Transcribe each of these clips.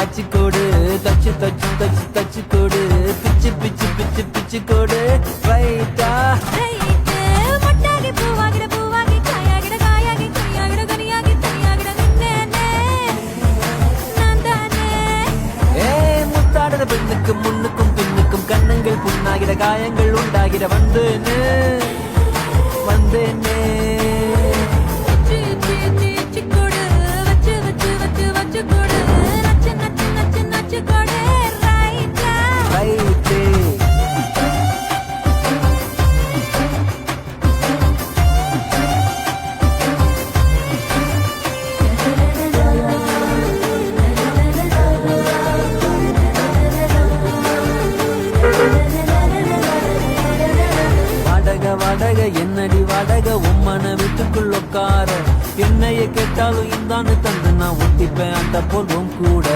அச்சு கோடு தச்சு தச்சு தச்சு தச்சு கோடு பிச்சு பிச்சு பிச்சு பிச்சு கோடு ரைட்டா மொட்டாகி பூவாகிட பூவாகி காயாகிட காயாகி கனியாகிட கனியாகி தனியாகிட நின்னேனே நான் தானே. முத்தாடுற பெண்ணுக்கும் முன்னுக்கும் பின்னுக்கும் கண்ணங்கள் புண்ணாகிட காயங்கள் உண்டாகிட வந்தேனே வந்தேனே. வாடகை என்னடி வாடகை உம்மன வீட்டுக்குள்ள உட்கார என்னைய கேட்டாலும் இந்தான்னு தந்து நான் ஒட்டிப்பேன் அந்த பொருளும் கூட.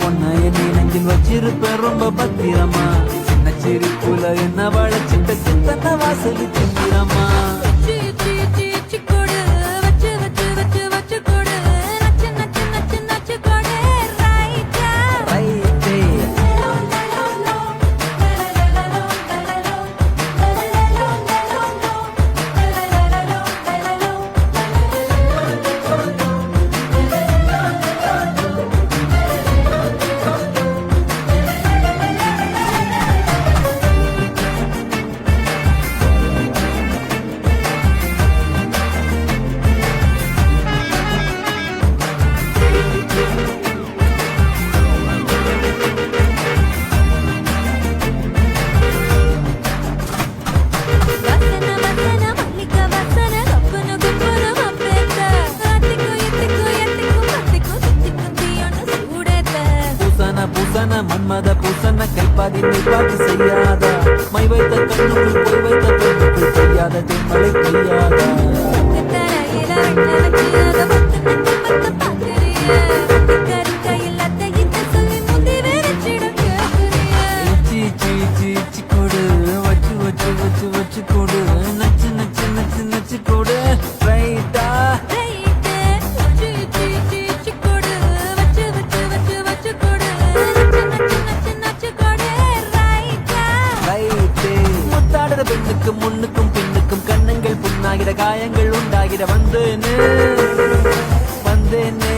ஒன்ன என்னை நெஞ்சில் வச்சிருப்பேன் ரொம்ப பத்திரமா சின்ன சிரிப்புல என்ன வளைச்சிட்ட சித்தன வாசலி திந்திரமா. பூசன மன்மத பூசன கைப்பாதி மெய்ப்பாதி செய்யாத மை வைத்த கண்ணுக்குள் போய் வைத்த பெண்ணுக்குள் செய்யாத தென்மலை பெய்யாத. கொடு வச்சு வச்சு வச்சு வச்சு கொடு நச்சு நச்சு நச்சு நச்சு கொடு ரைட்டா. பெண்ணுக்கும் முன்னுக்கும் பின்னுக்கும் கண்ணங்கள் புண்ணாகிட காயங்கள் உண்டாகிட வந்தேனே வந்தேனே.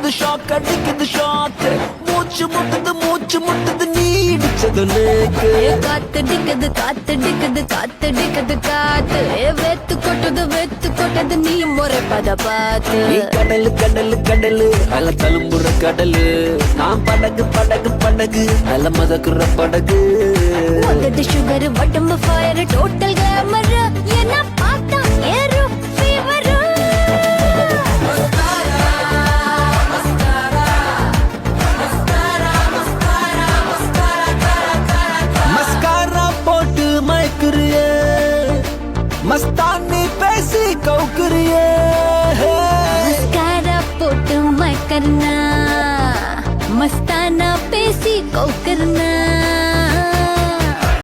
அடிக்குது ஷாக் அடிக்குது ஷாக் மூச்சு முட்டுது நீ இடிச்சது லேக்கு காத்தடிக்குது காத்தடிக்குது காத்தடிக்குது காத்து வெத்து கொட்டது நீ முறைப்பத பார்த்து நீ கடலு கடலு கடலு அல தழும்புற கடலு நான் படகு படகு படகு அல மதக்குற படகு உதடு சுகர் உடம்பு ஃபயர் டோட்டல் கிளாமர் என்ன பார்த்தா ஏறும் ஃபீவர் மஸ்காரா போட்டு மயக்குறியே மஸ்தானி பேசி கவுக்குறியே